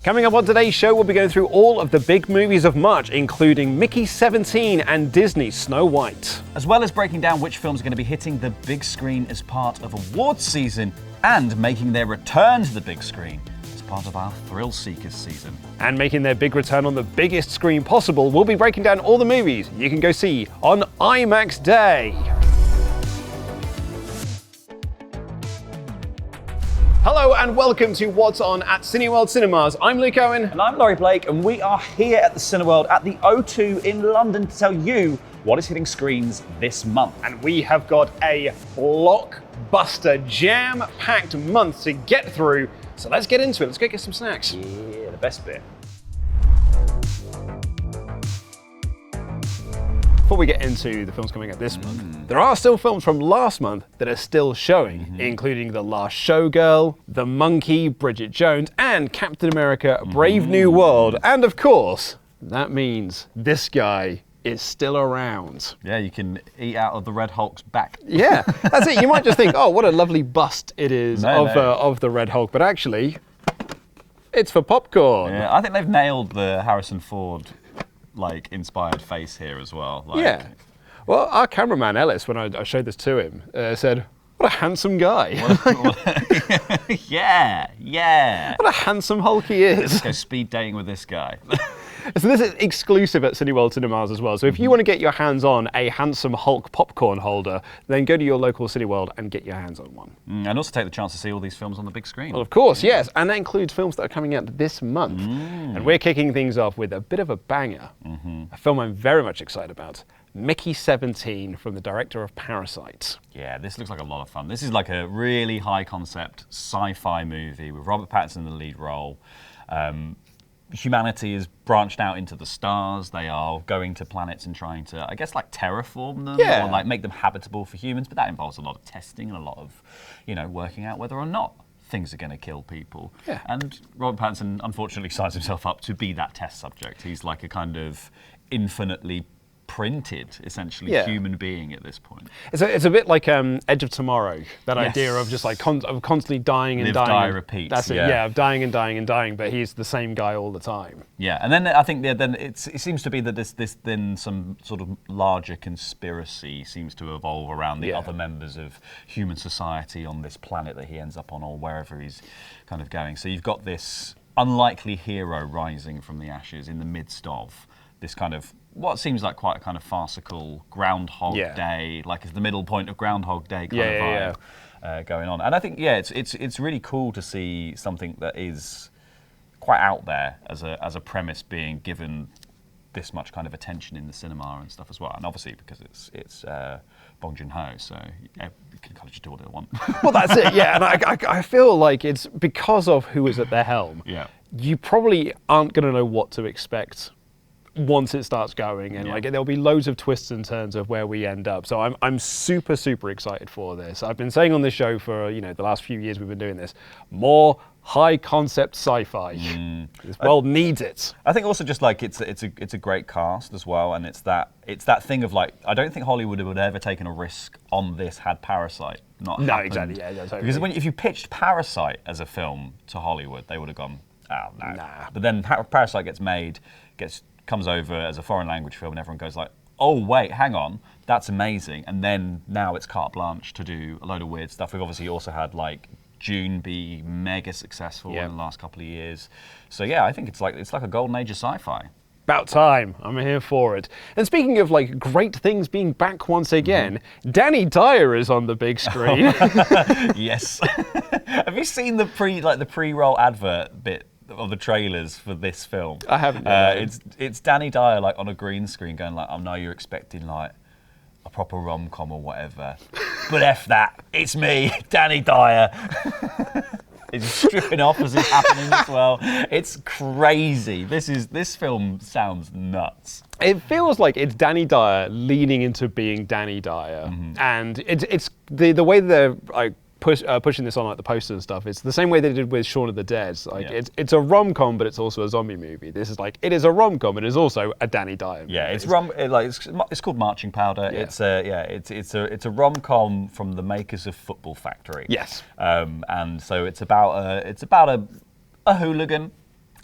Coming up on today's show, we'll be going through all of the big movies of March, including Mickey 17 and Disney's Snow White. As well as breaking down which films are going to be hitting the big screen as part of awards season and making their return to the big screen as part of our Thrill Seekers season. And making their big return on the biggest screen possible, we'll be breaking down all the movies you can go see on IMAX Day. Hello and welcome to What's On at Cineworld Cinemas. I'm Luke Owen. And I'm Laurie Blake, and we are here at the Cineworld at the O2 in London to tell you what is hitting screens this month. And we have got a blockbuster, jam-packed month to get through. So let's get into it. Let's go get some snacks. Yeah, the best bit. Before we get into the films coming out this month, there are still films from last month that are still showing, including The Last Showgirl, The Monkey, Bridget Jones, and Captain America, Brave New World. And of course, that means this guy is still around. Yeah, you can eat out of the Red Hulk's back. Yeah, that's it. You might just think, oh, what a lovely bust it is of the Red Hulk, but actually, it's for popcorn. Yeah, I think they've nailed the Harrison Ford inspired face here as well. Yeah. Well, our cameraman Ellis, when I showed this to him, said, "What a handsome guy." Yeah. What a handsome Hulk he is. Let's go speed dating with this guy. So this is exclusive at Cineworld Cinemas as well. So if you want to get your hands on a handsome Hulk popcorn holder, then go to your local Cineworld and get your hands on one. And also take the chance to see all these films on the big screen. Well, of course, yes. And that includes films that are coming out this month. And we're kicking things off with a bit of a banger. A film I'm very much excited about. Mickey 17 from the director of Parasite. Yeah, this looks like a lot of fun. This is like a really high concept sci-fi movie with Robert Pattinson in the lead role. Humanity is branched out into the stars. They are going to planets and trying to, I guess, terraform them or make them habitable for humans. But that involves a lot of testing and a lot of, working out whether or not things are going to kill people. Yeah. And Robert Pattinson, unfortunately, signs himself up to be that test subject. He's like a kind of infinitely printed, essentially, human being at this point. It's a bit like Edge of Tomorrow, that idea of just of constantly dying and Live, dying. die, repeat. That's it, yeah, of dying and dying and dying, but he's the same guy all the time. Yeah, and then I think then it seems to be that this then some sort of larger conspiracy seems to evolve around the other members of human society on this planet that he ends up on or wherever he's kind of going. So you've got this unlikely hero rising from the ashes in the midst of this kind of what seems like quite a kind of farcical Groundhog Day, it's the middle point of Groundhog Day kind of vibe going on. And I think it's really cool to see something that is quite out there as a premise being given this much kind of attention in the cinema and stuff as well. And obviously because it's Bong Joon-ho, so you can kind of just do what they want. Well, that's it, yeah. And I feel like it's because of who is at the helm. Yeah. You probably aren't going to know what to expect once it starts going, and there'll be loads of twists and turns of where we end up. So I'm super excited for this. I've been saying on this show for the last few years we've been doing this, more high concept sci-fi. This world needs it. I think also just it's a great cast as well, and it's that thing of I don't think Hollywood would have ever taken a risk on this had Parasite not happened. Exactly, yeah, totally. Because if you pitched Parasite as a film to Hollywood, they would have gone, oh no. Nah. But then Parasite gets made, comes over as a foreign language film, and everyone goes oh wait, hang on, that's amazing. And then now it's carte blanche to do a load of weird stuff. We've obviously also had June be mega successful in the last couple of years. So yeah, I think it's like a golden age of sci-fi. About time. I'm here for it. And speaking of great things being back once again, Danny Dyer is on the big screen. Yes. Have you seen the pre-roll advert bit of the trailers for this film? I haven't. It's Danny Dyer on a green screen going I know you're expecting a proper rom-com or whatever, but F that, it's me, Danny Dyer. He's stripping off as it's happening as well. It's crazy. This film sounds nuts. It feels like it's Danny Dyer leaning into being Danny Dyer, and it's the way they're pushing this on the posters and stuff. It's the same way they did with Shaun of the Dead. It's a rom-com, but it's also a zombie movie. This is it is a rom-com, it is also a Danny Dyer movie. Yeah, it's called Marching Powder. Yeah. It's a rom-com from the makers of Football Factory. Yes. And so it's about a hooligan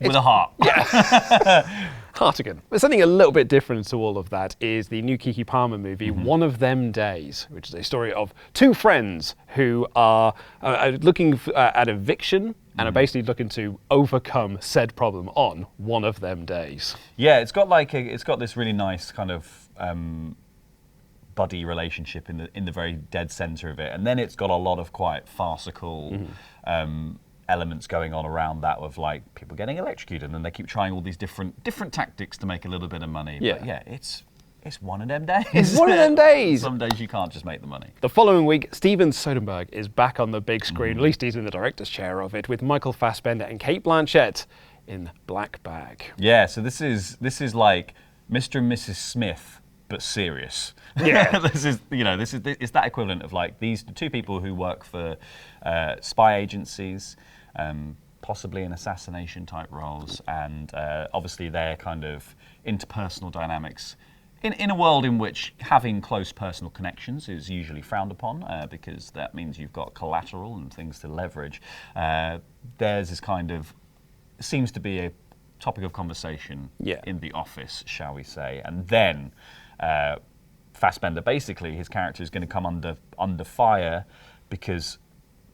With a heart. Yeah. Hartigan. But something a little bit different to all of that is the new Keke Palmer movie, One of Them Days, which is a story of two friends who are looking at eviction and are basically looking to overcome said problem on one of them days. Yeah, it's got this really nice kind of buddy relationship in the very dead center of it, and then it's got a lot of quite farcical elements going on around that, of like people getting electrocuted, and they keep trying all these different tactics to make a little bit of money. Yeah. But yeah, it's one of them days. It's one of them days. Some days you can't just make the money. The following week, Steven Soderbergh is back on the big screen. At least he's in the director's chair of it, with Michael Fassbender and Cate Blanchett in Black Bag. Yeah, so this is like Mr. and Mrs. Smith, but serious. Yeah. This is it's that equivalent of like these two people who work for spy agencies, possibly in assassination type roles, and obviously their kind of interpersonal dynamics in a world in which having close personal connections is usually frowned upon, because that means you've got collateral and things to leverage. Theirs is kind of seems to be a topic of conversation in the office, shall we say, and then Fassbender, basically his character is going to come under fire because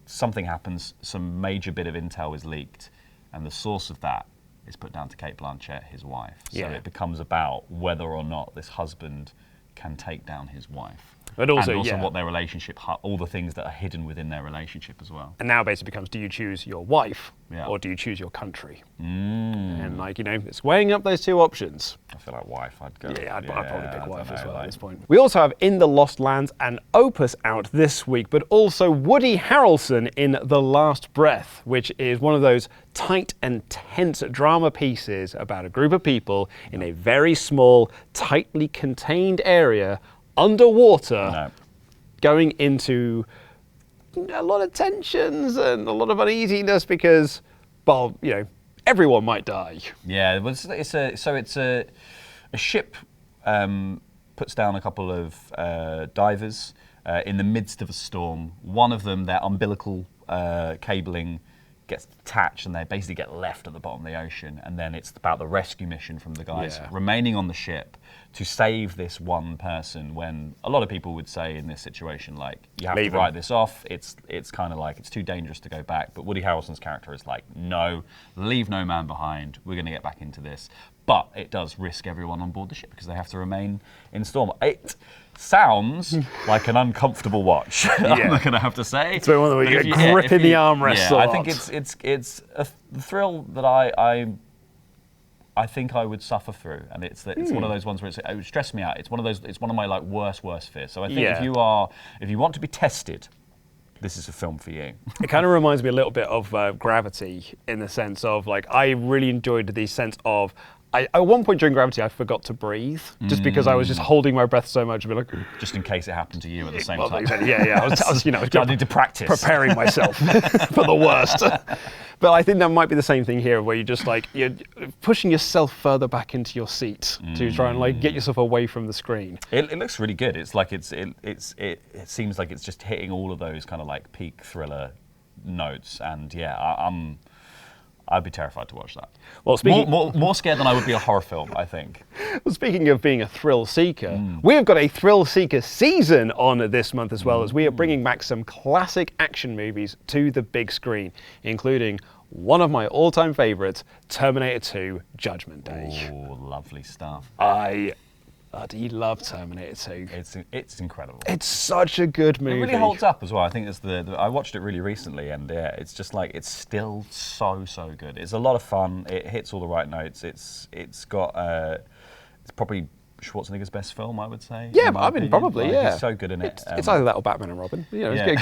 something happens, some major bit of intel is leaked, and the source of that is put down to Cate Blanchett, his wife. So it becomes about whether or not this husband can take down his wife. But also, and also what their relationship, all the things that are hidden within their relationship as well. And now basically becomes, do you choose your wife or do you choose your country? And like, it's weighing up those two options. I feel like wife, I'd go. Yeah, I'd probably pick wife as well at this point. We also have In the Lost Lands and Opus out this week, but also Woody Harrelson in The Last Breath, which is one of those tight and tense drama pieces about a group of people in a very small, tightly contained area underwater, going into a lot of tensions and a lot of uneasiness because, well, everyone might die. Yeah, it's a ship puts down a couple of divers in the midst of a storm. One of them, their umbilical cabling gets detached and they basically get left at the bottom of the ocean, and then it's about the rescue mission from the guys remaining on the ship to save this one person, when a lot of people would say in this situation, like, you have to write this off, it's kind of like it's too dangerous to go back. But Woody Harrelson's character is like, no, leave no man behind, we're going to get back into this. But it does risk everyone on board the ship because they have to remain in storm. It sounds like an uncomfortable watch. I'm not going to have to say. It's one of the gripping the armrest. I think it's a thrill that I think I would suffer through, and it's one of those ones where it would stress me out. It's one of my like worst fears. So I think if you want to be tested, this is a film for you. It kind of reminds me a little bit of Gravity, in the sense of, like, I really enjoyed the sense of, at one point during Gravity, I forgot to breathe, just because I was just holding my breath so much. Like, just in case it happened to you at the same time. Yeah. I was I need to practice. Preparing myself for the worst. But I think that might be the same thing here, where you're pushing yourself further back into your seat to try and like get yourself away from the screen. It looks really good. It's like it seems like it's just hitting all of those kind of like peak thriller notes, and I'd be terrified to watch that. Well, more scared than I would be a horror film, I think. Well, speaking of being a thrill seeker, we've got a thrill seeker season on this month, as well as we are bringing back some classic action movies to the big screen, including one of my all-time favorites, Terminator 2: Judgment Day. Oh, lovely stuff. I love Terminator 2. It's incredible. It's such a good movie. It really holds up as well. I think it's I watched it really recently, and it's just like, it's still so good. It's a lot of fun. It hits all the right notes. It's got it's probably Schwarzenegger's best film, I would say. Yeah, probably. He's so good in it. It's either that or Batman and Robin. It's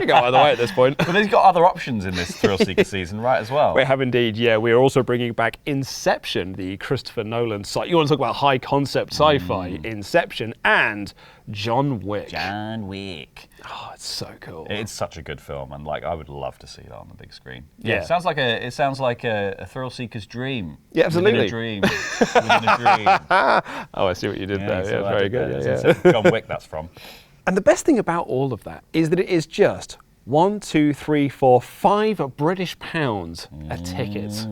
go either way at this point. But he's got other options in this thrill seeker season, right, as well. We have indeed. Yeah, we are also bringing back Inception, the Christopher Nolan you want to talk about high concept sci-fi? Inception, and John Wick. John Wick. Oh, it's so cool. It's such a good film, and like, I would love to see that on the big screen. Yeah. It sounds like a thrill seeker's dream. Yeah, absolutely. Within a dream. Within a dream. Oh, I see what you did there. Yeah, very good. John Wick, that's from. And the best thing about all of that is that it is just 1, 2, 3, 4, £5 a ticket.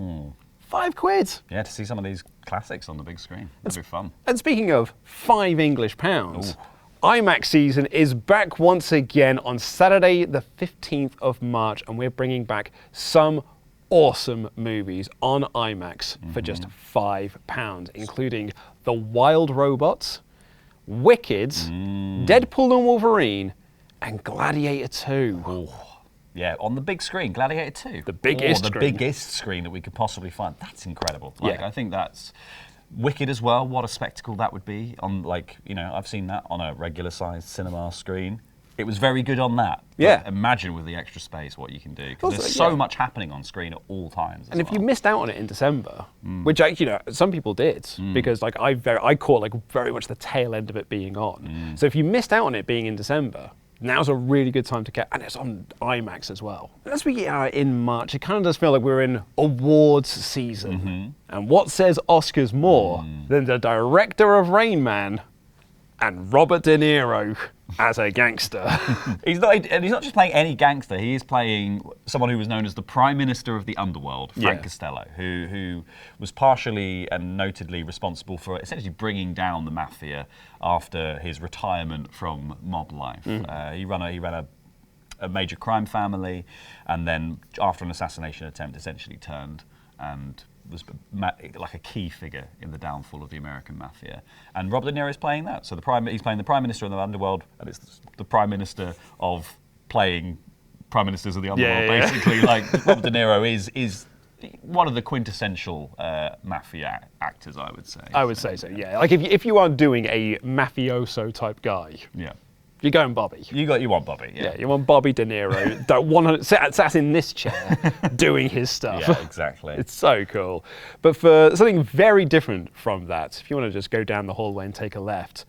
£5. Yeah, to see some of these classics on the big screen. That'd be fun. And speaking of £5, IMAX season is back once again on Saturday, the 15th of March, and we're bringing back some awesome movies on IMAX for just £5, including The Wild Robots, Wicked, Deadpool and Wolverine, and Gladiator 2. Oh, yeah, on the big screen, Gladiator 2. The biggest screen. The biggest screen that we could possibly find. That's incredible. Like, I think that's Wicked as well. What a spectacle that would be on, like, you know, I've seen that on a regular sized cinema screen. It was very good on that. Yeah. But imagine with the extra space what you can do. Because there's so much happening on screen at all times. And if you missed out on it in December, which you know some people did, because like I caught like very much the tail end of it being on. So if you missed out on it being in December, now's a really good time to get, and it's on IMAX as well. As we are in March, it kind of does feel like we're in awards season. And what says Oscars more than the director of Rain Man and Robert De Niro as a gangster? He's not just playing any gangster. He is playing someone who was known as the Prime Minister of the Underworld, Frank Costello, who was partially and notedly responsible for essentially bringing down the mafia after his retirement from mob life. He ran a major crime family, and then after an assassination attempt, essentially turned and was like a key figure in the downfall of the American mafia. And Robert De Niro is playing that. So he's playing the Prime Minister of the Underworld, and it's the Prime Minister of playing Prime Ministers of the Underworld, basically. Like, Robert De Niro is one of the quintessential mafia actors, I would say. I would say so, yeah. Like if you are doing a mafioso type guy, you're going Bobby. You want Bobby, yeah. You want Bobby De Niro, sat in this chair doing his stuff. Yeah, exactly. It's so cool. But for something very different from that, if you want to just go down the hallway and take a left,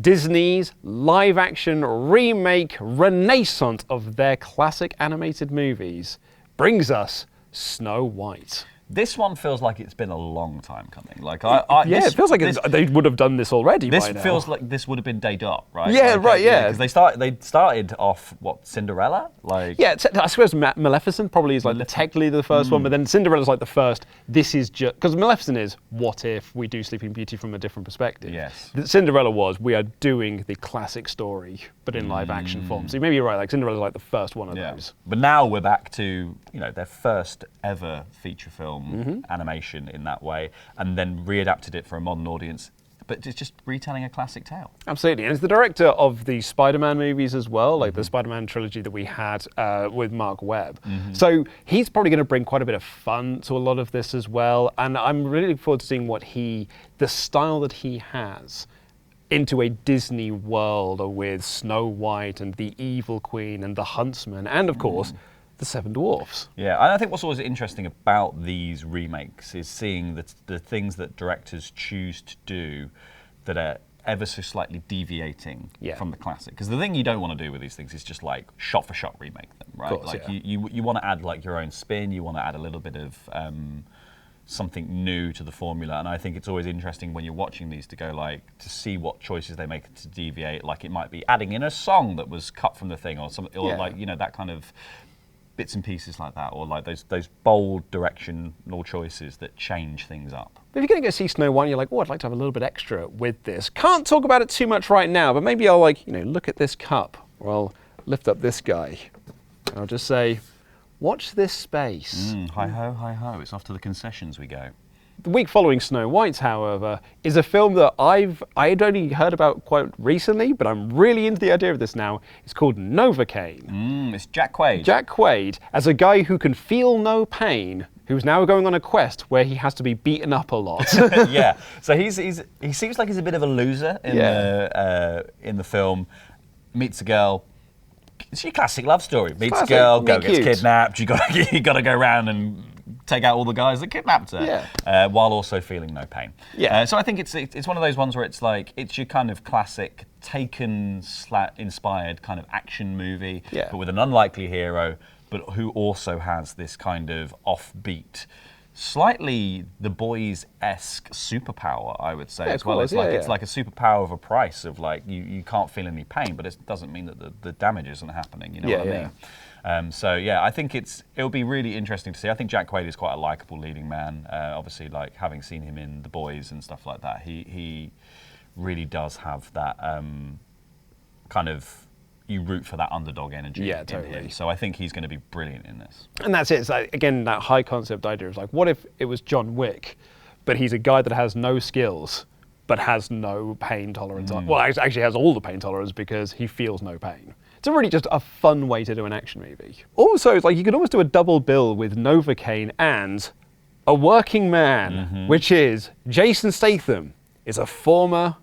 Disney's live-action remake renaissance of their classic animated movies brings us Snow White. This one feels like it's been a long time coming. Like it feels like they would have done this already. This by now. feels like this would have been day dot, right? Yeah, like, right. Yeah, because they started off Cinderella, like I suppose Maleficent probably is like technically the first one, but then Cinderella's like the first. This is just because Maleficent is what if we do Sleeping Beauty from a different perspective. Yes. Cinderella was we are doing the classic story, but in live action form. So maybe you're right. Like Cinderella's like the first one of those. But now we're back to their first ever feature film animation in that way, and then readapted it for a modern audience. But it's just retelling a classic tale. Absolutely. And it's the director of the Spider-Man movies as well, like the Spider-Man trilogy that we had with Mark Webb. So he's probably going to bring quite a bit of fun to a lot of this as well. And I'm really looking forward to seeing the style that he has into a Disney world with Snow White and the Evil Queen and the Huntsman and, of course, the Seven Dwarfs. Yeah, and I think what's always interesting about these remakes is seeing the things that directors choose to do that are ever so slightly deviating from the classic. Because the thing you don't want to do with these things is just like shot for shot remake them, right? Of course, you want to add like your own spin, you want to add a little bit of something new to the formula, and I think it's always interesting when you're watching these to go like to see what choices they make to deviate. Like it might be adding in a song that was cut from the thing, or something, or like that kind of bits and pieces like that, or like those bold directional choices that change things up. But if you're going to go see Snow White, you're like, oh, I'd like to have a little bit extra with this. Can't talk about it too much right now, but maybe I'll look at this cup, or I'll lift up this guy. I'll just say, watch this space. Hi ho, hi ho. It's off to the concessions we go. The week following Snow White, however, is a film that I'd only heard about quite recently, but I'm really into the idea of this now. It's called Novocaine. It's Jack Quaid. Jack Quaid, as a guy who can feel no pain, who's now going on a quest where he has to be beaten up a lot. Yeah. So he seems like he's a bit of a loser in the film. Meets a girl. It's your classic love story. Meets a girl, girl gets kidnapped. You got to go around and take out all the guys that kidnapped her, while also feeling no pain. Yeah. So I think it's one of those ones where it's like it's your kind of classic Taken-inspired kind of action movie, but with an unlikely hero, but who also has this kind of offbeat, slightly The Boys-esque superpower, I would say, as well. It's like a superpower of a price of like you can't feel any pain, but it doesn't mean that the damage isn't happening. You know what I mean? So yeah, I think it'll be really interesting to see. I think Jack Quaid is quite a likable leading man. Obviously, like having seen him in The Boys and stuff like that, he really does have that kind of, you root for that underdog energy in him. So I think he's going to be brilliant in this. And that's it. It's like, again, that high concept idea of like, what if it was John Wick, but he's a guy that has no skills, but has no pain tolerance. Well, actually has all the pain tolerance because he feels no pain. It's really just a fun way to do an action movie. Also, it's like you could almost do a double bill with Novocaine and A Working Man, which is Jason Statham is a former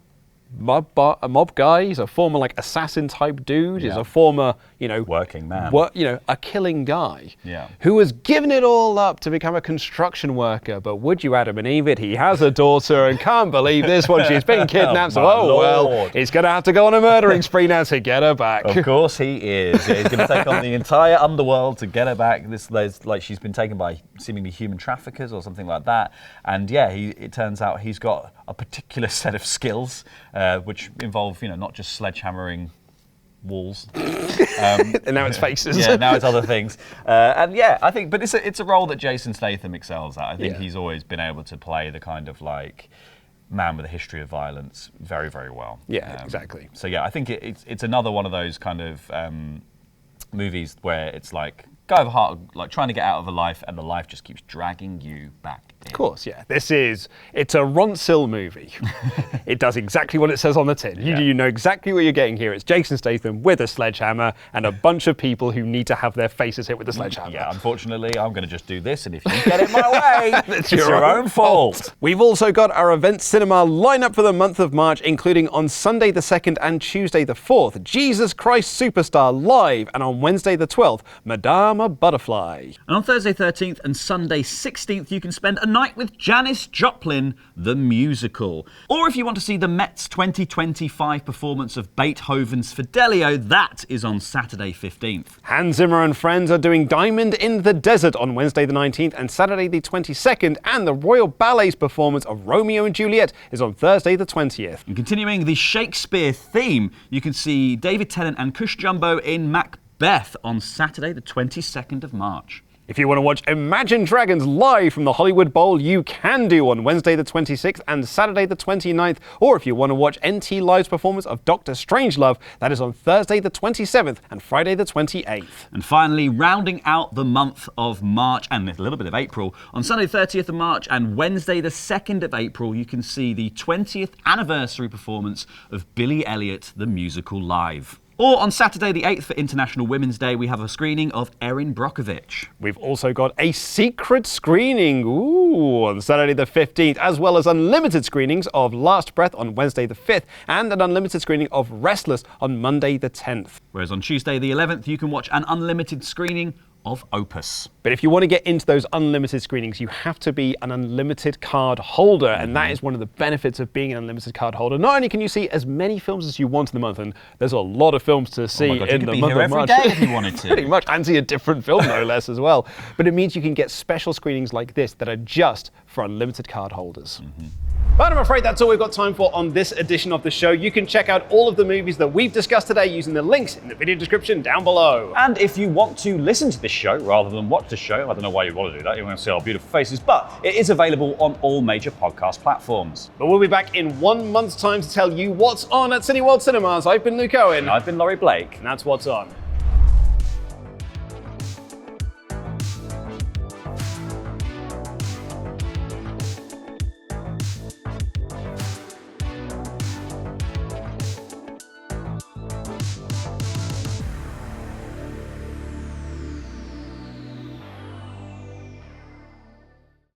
mob guy. He's a former like assassin type dude. He's a former, working man. A killing guy. Who has given it all up to become a construction worker. But would you, Adam and Eve, he has a daughter and can't believe this one. She's been kidnapped. Well, he's going to have to go on a murdering spree now to get her back. Of course he is. He's going to take on the entire underworld to get her back. Like she's been taken by seemingly human traffickers or something like that. And it turns out he's got a particular set of skills, which involve, not just sledgehammering walls. And now it's faces. Yeah, now it's other things. I think, but it's a role that Jason Statham excels at. I think he's always been able to play the kind of like man with a history of violence very, very well. Yeah, exactly. So yeah, I think it's another one of those kind of movies where it's like guy of heart, like trying to get out of a life, and the life just keeps dragging you back in. Of course, yeah. It's a Ron Sill movie. It does exactly what it says on the tin. You know exactly what you're getting here. It's Jason Statham with a sledgehammer and a bunch of people who need to have their faces hit with a sledgehammer. Yeah, unfortunately, I'm going to just do this, and if you get it my way, it's your own fault. We've also got our event cinema lineup for the month of March, including on Sunday the 2nd and Tuesday the 4th, Jesus Christ Superstar live, and on Wednesday the 12th, Madame Butterfly. And on Thursday 13th and Sunday 16th, you can spend a night with Janis Joplin, the musical. Or if you want to see the Met's 2025 performance of Beethoven's Fidelio, that is on Saturday 15th. Hans Zimmer and friends are doing Diamond in the Desert on Wednesday the 19th and Saturday the 22nd, and the Royal Ballet's performance of Romeo and Juliet is on Thursday the 20th. And continuing the Shakespeare theme, you can see David Tennant and Cush Jumbo in Macbeth on Saturday the 22nd of March. If you want to watch Imagine Dragons live from the Hollywood Bowl, you can do on Wednesday the 26th and Saturday the 29th. Or if you want to watch NT Live's performance of Doctor Strangelove, that is on Thursday the 27th and Friday the 28th. And finally, rounding out the month of March and a little bit of April, on Sunday 30th of March and Wednesday the 2nd of April, you can see the 20th anniversary performance of Billy Elliot, the musical live. Or on Saturday the 8th for International Women's Day, we have a screening of Erin Brockovich. We've also got a secret screening on Saturday the 15th, as well as unlimited screenings of Last Breath on Wednesday the 5th, and an unlimited screening of Restless on Monday the 10th. Whereas on Tuesday the 11th, you can watch an unlimited screening of Opus. But if you want to get into those unlimited screenings, you have to be an unlimited card holder, and that is one of the benefits of being an unlimited card holder. Not only can you see as many films as you want in the month, and there's a lot of films to see in the month of March. You could be here every day if you wanted to. Pretty much, and see a different film no less as well. But it means you can get special screenings like this that are just for unlimited card holders. But I'm afraid that's all we've got time for on this edition of the show. You can check out all of the movies that we've discussed today using the links in the video description down below. And if you want to listen to this show rather than watch the show, I don't know why you want to do that, you want to see our beautiful faces, but it is available on all major podcast platforms. But we'll be back in 1 month's time to tell you what's on at Cineworld Cinemas. I've been Luke Owen. And I've been Laurie Blake. And that's what's on.